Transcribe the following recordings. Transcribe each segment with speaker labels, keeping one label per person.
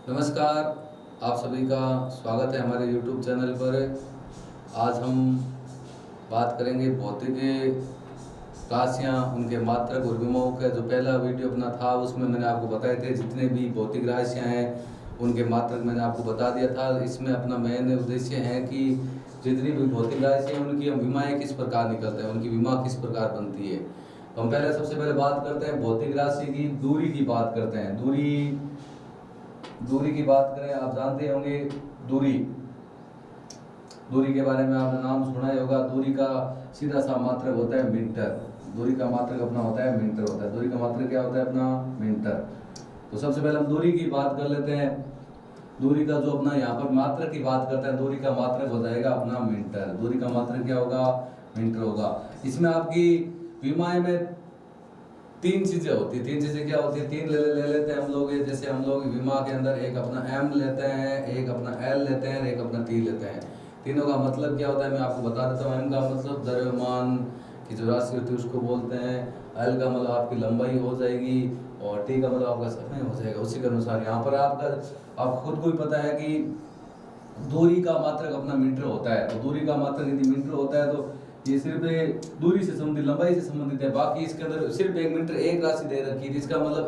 Speaker 1: नमस्कार, आप सभी का स्वागत है हमारे YouTube चैनल पर। आज हम बात करेंगे भौतिक राशियाँ, उनके मात्रक और विभवों का जो पहला वीडियो अपना था उसमें मैंने आपको बताए थे जितने भी भौतिक राशियाँ हैं उनके मात्रक मैंने आपको बता दिया था। इसमें अपना मेन उद्देश्य है कि जितनी भी भौतिक राशियाँ हैं उनकी विमाएँ किस प्रकार निकलते हैं, उनकी विमा किस प्रकार बनती है। तो हम सबसे पहले बात करते हैं भौतिक राशि की दूरी की बात करते हैं। दूरी की बात करें, आप जानते होंगे दूरी दूरी के बारे में आपने नाम सुना ही होगा। दूरी का सीधा सा मात्रक होता है मीटर। दूरी का मात्रक अपना होता है मीटर होता है। दूरी का मात्रक क्या होता है अपना मीटर। तो सबसे पहले हम दूरी की बात कर लेते हैं। दूरी का जो अपना यहाँ पर मात्रक की बात करते हैं, दूरी का मात्रक हो जाएगा अपना मीटर। दूरी का मात्रक क्या होगा, मीटर होगा। इसमें आपकी विमाएं में तीन चीजें होती है। तीन चीजें क्या होती है, तीन ले लेते हैं हम लोग। जैसे हम लोग विमा के अंदर एक अपना एम लेते हैं, एक अपना एल लेते हैं, एक अपना टी लेते हैं। तीनों का मतलब क्या होता है मैं आपको बता देता हूँ। एम का मतलब द्रव्यमान की जो राशि होती है उसको बोलते हैं। एल का मतलब आपकी लंबाई हो जाएगी और टी का मतलब आपका समय हो जाएगा। उसी के अनुसार यहाँ पर आप खुद को ही पता है कि दूरी का मात्रक अपना मीटर होता है। तो दूरी का मात्रक यदि मीटर होता है तो ये सिर्फ दूरी से संबंधित, लंबाई से संबंधित है। बाकी इसके अंदर सिर्फ एक मीटर एक राशि दे रखी है जिसका मतलब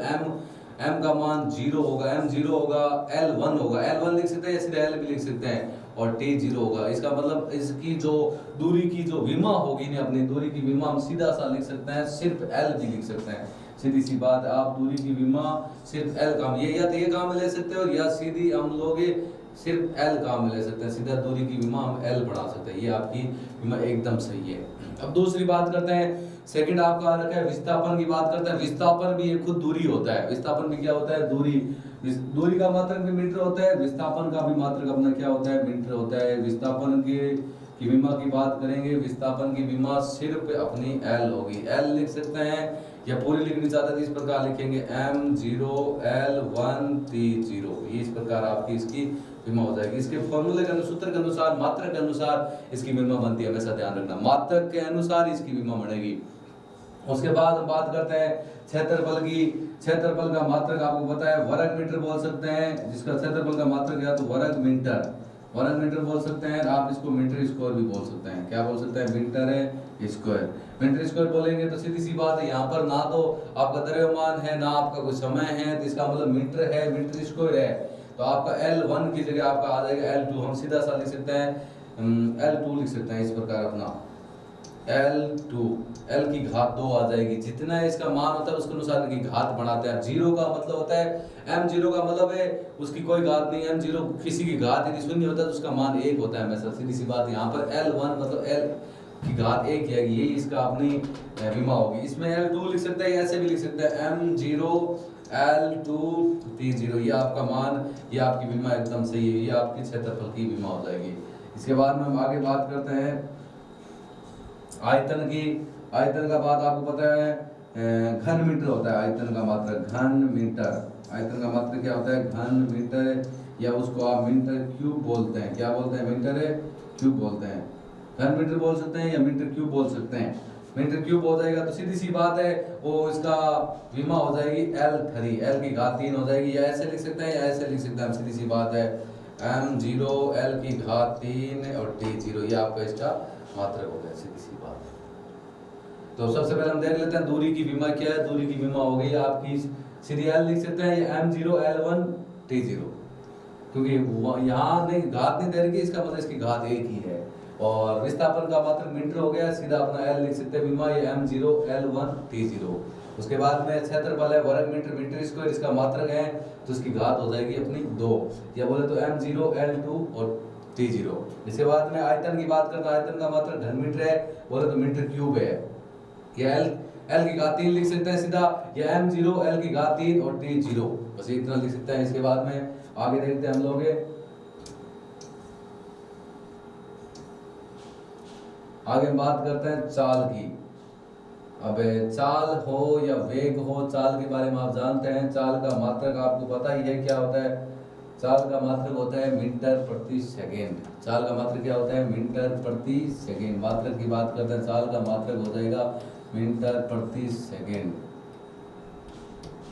Speaker 1: एम का मान 0 होगा, एम 0 होगा, एल 1 होगा। एल 1 लिख सकते हैं या सीधे एल भी लिख सकते हैं और टी 0 होगा। इसका मतलब इसकी जो दूरी की जो विमा होगी ना, अपनी दूरी की विमा हम सीधा सा लिख सकते हैं, सिर्फ एल भी लिख सकते हैं। सीधी सी बात है, आप दूरी की विमा सिर्फ एल काम ये या तो ये काम में ले सकते हो या सीधी हम लोग सिर्फ एल काम में ले सकते हैं। सीधा दूरी की विमा हम एल बढ़ा सकते हैं। ये आपकी विमा एकदम सही है। अब दूसरी बात करते हैं, सेकंड आपका आ रखा है विस्थापन की बात करते हैं। विस्थापन भी एक खुद दूरी होता है। विस्थापन भी क्या होता है, दूरी का मात्रक भी मीटर होता है। विस्थापन का भी मात्रक अपना क्या होता है, मीटर होता है। विस्थापन की विमा की बात करेंगे, विस्थापन की विमा सिर्फ अपनी एल होगी। एल लिख सकते हैं या पूरी लिखनी चाहते हैं तो इस प्रकार लिखेंगे M0 L1 T0। ये इस प्रकार आपकी इसकी विमा हो जाएगी। इसके फॉर्मूले के सूत्र के अनुसार, मात्रक के अनुसार इसकी विमा बनती है। हमेशा ध्यान रखना, मात्रक के अनुसार इसकी विमा बनेगी। उसके बाद हम बात करते हैं क्षेत्रफल की। क्षेत्रफल का मात्रक आपको पता है वर्ग मीटर बोल सकते हैं, जिसका क्षेत्रफल का मात्रक है तो वर्ग मीटर बोल सकते हैं। आप इसको मीटर स्क्वायर भी बोल सकते हैं। क्या बोल सकते हैं, मीटर स्क्वायर। मीटर स्क्वायर बोलेंगे तो सीधी सी बात है, यहाँ पर ना तो आपका द्रव्यमान है ना आपका कोई समय है, तो इसका मतलब मीटर है, मीटर स्क्वायर है। तो आपका L1 की जगह आपका आ जाएगा L2। हम सीधा सा लिख सकते हैं L2 लिख सकते हैं इस प्रकार अपना L2। L की घात 2 आ जाएगी। जितना इसका मान होता है उसके अनुसार की घात बढ़ाते हैं। 0 का मतलब होता है M0 का मतलब है उसकी कोई घात नहीं। M0 किसी की घात यदि शून्य होता है तो उसका मान 1 होता है हमेशा। सीधी सी बात, यहाँ पर L1 मतलब L की घात 1 है, यही इसका अपनी विमा होगी। इसमें L2 लिख सकते हैं, ऐसे भी लिख सकते हैं M0 L2 T0। ये आपका मान, ये आपकी बीमा एकदम सही है। ये आपकी क्षेत्रफल की बीमा हो जाएगी। इसके बाद में हम आगे बात करते हैं आयतन की। आयतन का बात आपको पता है घन मीटर होता है आयतन का मात्रक, घन मीटर। आयतन का मात्रक क्या होता है, घन मीटर, या उसको आप मीटर क्यूब बोलते हैं। क्या बोलते हैं, मीटर क्यूब बोलते हैं। घन मीटर बोल सकते हैं या मीटर क्यूब बोल सकते हैं। मीटर क्यूब हो जाएगा तो सीधी सी बात है वो इसका विमा हो जाएगी L3। L की घात 3 हो जाएगी। या ऐसे लिख सकते हैं या ऐसे लिख सकते हैं। सीधी सी बात है M0 L की घात 3 और T0। ये आपका इसका मात्रक हो गया, सीधी सी बात है। तो सबसे पहले हम देख लेते हैं दूरी की विमा क्या है। दूरी की विमा हो गई आपकी सीधी L लिख सकते हैं या M0 L1 T0, क्योंकि यहाँ नहीं घात नहीं दे रही, इसका मतलब इसकी घात 1 ही है। और विस्थापन का मात्रक मीटर हो गया, सीधा अपना L लिख सकते हैं विमा, ये M0 L1 T0। उसके बाद में क्षेत्रफल है वर्ग मीटर, मीटर स्क्वायर इसका मात्रक है तो इसकी घात हो जाएगी अपनी 2, या बोले तो M0 L2 और T0। इसके बाद में आयतन की बात करते हैं। आयतन का मात्रक घन मीटर है, बोले तो मीटर क्यूब है। या L की घात 3 लिख सकते हैं सीधा, या M0 L की घात 3 और T0, बस इतना लिख सकते हैं। इसके बाद में आगे देखते हैं हम लोग आगे बात करते हैं चाल की। अब चाल हो या वेग हो, चाल के बारे में आप जानते हैं। चाल का मात्रक आपको पता ही है क्या होता है। चाल का मात्रक होता है मीटर प्रति सेकेंड। चाल का मात्रक क्या होता है, मीटर प्रति सेकेंड। मात्रक की बात करते हैं, चाल का मात्रक हो जाएगा मीटर प्रति सेकेंड।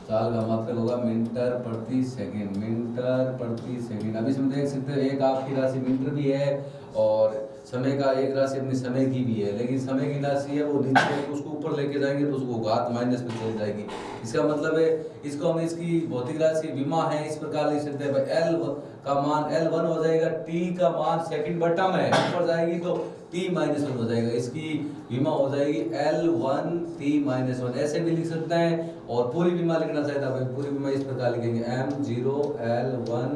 Speaker 1: चाल का मात्रक होगा मीटर प्रति सेकंड, मीटर प्रति सेकंड। अब इसमें देख सकते हो एक आपकी राशि मीटर भी है और समय का एक राशि अपनी समय की भी है, लेकिन समय की राशि है वो नीचे, उसको ऊपर लेके जाएंगे तो उसको घात माइनस में चली जाएगी। इसका मतलब है इसको हम इसकी भौतिक राशि विमा है इस प्रकार लिख सकते हैं, एल का मान L1 हो जाएगा, टी का मान सेकंड बटा में ऊपर जाएगी तो t-1 हो जाएगा, इसकी विमा हो जाएगी L1 t-1, ऐसे भी लिख सकते हैं। और पूरी विमा लिखना चाहे तो पूरी विमा इस प्रकार लिखेंगे m0 L1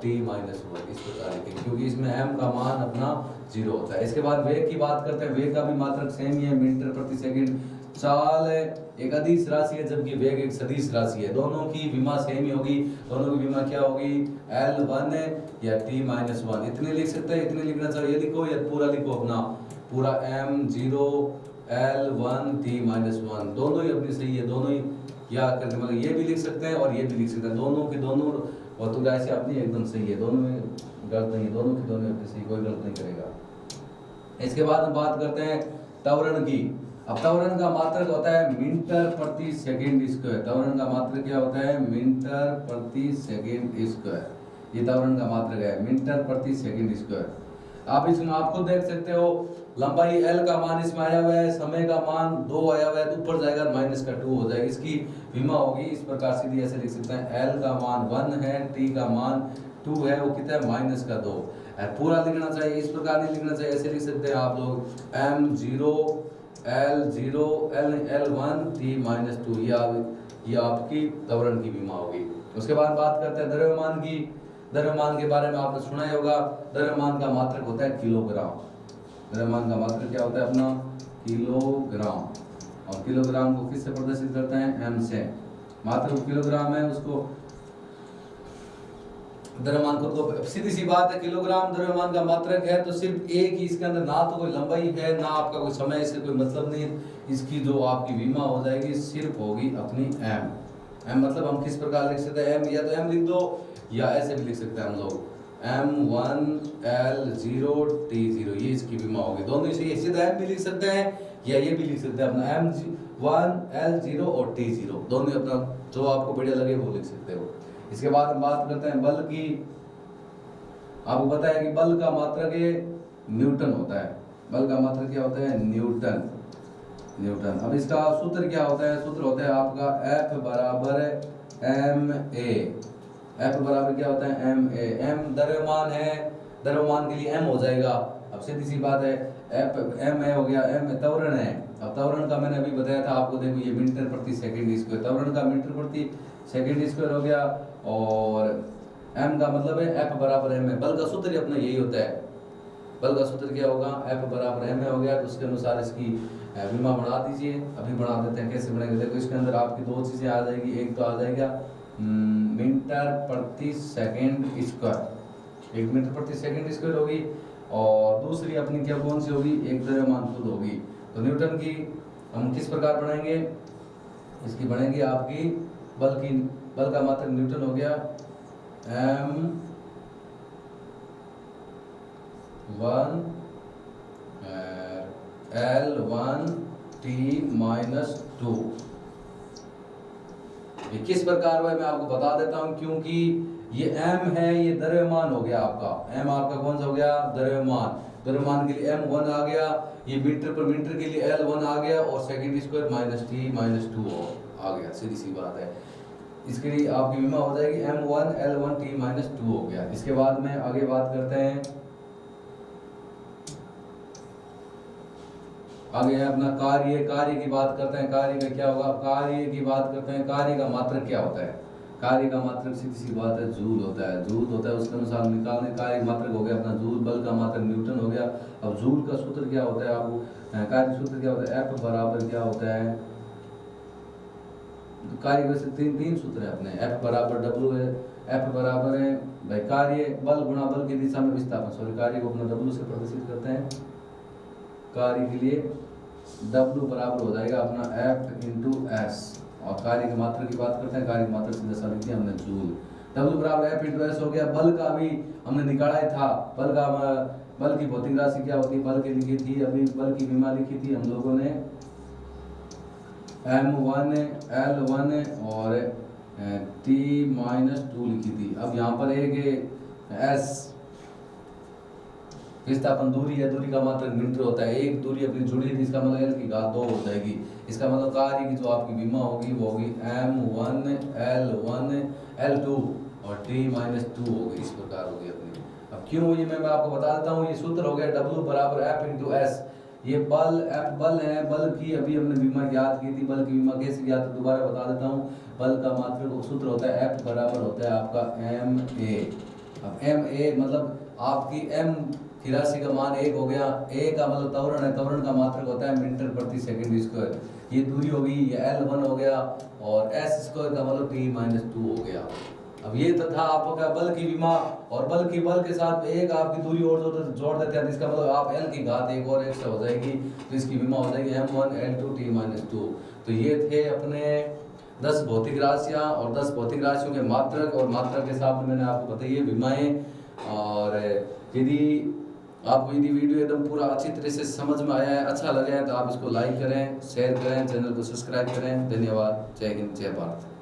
Speaker 1: t-1 इस प्रकार लिखेंगे, क्योंकि इसमें m का मान अपना 0 होता है। इसके बाद वेग की बात करते हैं, वेग का भी मात्रक सेम ही है, मीटर प्रति सेकंड। चाल एक अदिश राशि है जबकि वेग एक सदिश राशि है, दोनों की विमा सेम ही होगी, दोनों की विमा क्या होगी L1 या t-1, इतने लिख सकते हैं, इतने लिखना चाहिए, लिखो या पूरा लिखो अपना पूरा m0 L1 t-1, दोनों ही अपनी सही है, दोनों ही याद करके मतलब ये भी लिख सकते हैं और ये भी लिख सकते हैं, दोनों के दोनों और तो ऐसे अपनी एकदम सही है, दोनों में गलत नहीं है, दोनों की दोनों अपनी सही, कोई गलत नहीं करेगा। इसके बाद हम बात करते हैं त्वरण की। अब त्वरण का मात्रक होता है मीटर प्रति सेकंड स्क्वायर, त्वरण का मात्रक क्या होता है मीटर प्रति सेकंड स्क्वायर, ये त्वरण का मात्रक है मीटर प्रति सेकंड स्क्वायर। आप इसमें आपको देख सकते हो लंबाई L का मान इसमें आया हुआ है, समय का मान 2 आया हुआ है तो ऊपर जाएगा माइनस का 2 हो जाएगा, इसकी विमा होगी इस प्रकार सीधी ऐसे लिख सकते हैं, L का मान 1 है, T का मान 2 है, वो कितना है माइनस का 2। पूरा लिखना चाहिए, इस प्रकार नहीं लिखना चाहिए, ऐसे लिख सकते हैं आप लोग m0 L0 L1 t-2, ये आपकी त्वरण की विमा होगी। उसके बाद बात करते हैं द्रव्यमान की। द्रव्यमान के बारे में आपने सुना ही होगा, द्रव्यमान का मात्रक होता है किलोग्राम। द्रव्यमान का मात्रक क्या होता है अपना किलोग्राम, और किलोग्राम को किससे प्रदर्शित करते हैं m से, मात्रक किलोग्राम है उसको द्रव्यमान को सीधी सी बात है, किलोग्राम द्रव्यमान का मात्रक है तो सिर्फ एक ही, इसके अंदर ना तो कोई लंबाई है ना आपका कोई समय, इससे कोई मतलब नहीं। इसकी जो आपकी विमा हो जाएगी सिर्फ होगी अपनी m मतलब हम किस प्रकार लिख सकते हैं m, या तो m लिख दो या ऐसे भी लिख सकते हैं हम लोग m1 L0 t0, ये इसकी विमा होगी, दोनों इसे सीधा m भी लिख सकते हैं या ये भी लिख सकते हैं अपना m1 L0 और t0, दोनों अपना जो आपको बढ़िया लगे वो लिख सकते हो। इसके बाद हम बात करते हैं बल की। आपको पता है कि बल का मात्रक न्यूटन होता है, बल का मात्रक क्या होता है न्यूटन, न्यूटन। अब इसका सूत्र क्या होता है, सूत्र होता है आपका F बराबर ma, F बराबर क्या होता है ma, m द्रव्यमान है, द्रव्यमान के लिए m हो जाएगा। अब सीधी सी बात है F ma हो गया, m त्वरण है, अब त्वरण का मैंने अभी बताया था आपको, देखो ये मीटर प्रति सेकंड स्क्वायर, त्वरण का मीटर प्रति सेकंड स्क्वायर हो गया, और m का मतलब है F बराबर m है। बल का सूत्र अपना यही होता है, बल का सूत्र क्या होगा F बराबर m हो गया, तो उसके अनुसार इसकी विमा बना दीजिए। अभी बना देते हैं, कैसे बनेगा देखो, इसके अंदर आपकी दो चीजें आ जाएगी, एक तो आ जाएगा मीटर प्रति सेकंड स्क्वायर, एक मीटर प्रति सेकंड स्क्वायर होगी, और दूसरी अपनी क्या कौन सी होगी एक द्रव्यमान खुद होगी। तो न्यूटन की हम किस प्रकार बनाएंगे, इसकी बनेगी आपकी बल का मात्रक न्यूटन हो गया m1 L1 t-2। ये किस प्रकार हुआ मैं आपको बता देता हूं, क्योंकि ये m है, ये द्रव्यमान हो गया आपका, m आपका कौन सा हो गया द्रव्यमान, द्रव्यमान के लिए m1 आ गया, ये मीटर पर मीटर के लिए L1 आ गया, और सेकंड स्क्वायर -t-2 आ गया, सीधी सी बात है। इसके लिए आपकी विमा हो जाएगी m1 L1 t-2 हो गया। इसके बाद में आगे बात करते हैं, आगे है अपना कार्य, कार्य की बात करते हैं, कार्य में क्या होगा, कार्य की बात करते हैं, कार्य का मात्रक क्या होता है, कार्य का मात्रक सीधी सी बात है जूल होता है, जूल होता है, उसके अनुसार निकालने कार्य मात्रक हो गया अपना जूल, बल का मात्रक न्यूटन हो गया। अब जूल का सूत्र क्या होता है, आपको कार्य सूत्र क्या होता है, F बराबर क्या होता है, कार्य वैसे तीन सूत्र है अपने, F बराबर W है, F बराबर है भाई कार्य बल गुणा बल की दिशा में विस्थापन, सॉरी कार्य को अपना W से प्रदर्शित करते हैं, कार्य के लिए W बराबर हो जाएगा अपना F इंटू S, और कार्य के मात्रा की बात करते हैं, कार्य की मात्रा सीधा सा लिख दिया हमने जूल, W बराबर F इंटू S हो गया। बल का भी हमने निकाला ही था, बल की भौतिक राशि क्या होती है, बल की लिखी थी अभी, बल की विमा लिखी थी हम लोगों ने m1 l1 और t-2 लिखी थी। अब यहाँ पर एक s विस्थापन दूरी है, दूरी का मात्रक मीटर होता है। एक दूरी अपनी जुड़ी थी, इसका मतलब l की घात 2 हो जाएगी। इसका मतलब कार्य की जो आपकी विमा होगी वो होगी m1 l1 l2 और t-2 होगी। इस प्रकार होगी अपनी। अब क्यों ये मैं आपको बता देता हूँ। ये सूत्र हो गया W बराबर F इंटू एस। ये बल F बल है, बल की अभी हमने विमा याद की थी। बल की विमा कैसे याद, तो दोबारा बता देता हूँ। बल का मात्रक सूत्र होता है F बराबर होता है आपका ma। अब ma मतलब आपकी m की राशि का मान 1 हो गया। a का मतलब त्वरण है, त्वरण का मात्रक होता है मीटर प्रति सेकंड स्क्वायर। ये दूरी होगी, ये L1 हो गया और s स्क्वायर का मतलब t-2 हो गया। अब ये तथा आपका बल की विमा और बल के साथ एक आपकी दूरी और जोड़ देते हैं, इसका मतलब आप l की घात 1 और एक्स्ट्रा हो जाएगी, तो इसकी विमा हो जाएगी m1 l2 t-2। तो ये थे अपने 10 भौतिक राशियाँ और 10 भौतिक राशियों के मात्रक और मात्रक के हिसाब में मैंने आपको बताई है विमाएँ। और यदि आपको यदि वीडियो एकदम पूरा अच्छी तरह से समझ में आया है, अच्छा लगा है, तो आप इसको लाइक करें, शेयर करें, चैनल को सब्सक्राइब करें। धन्यवाद। जय हिंद, जय भारत।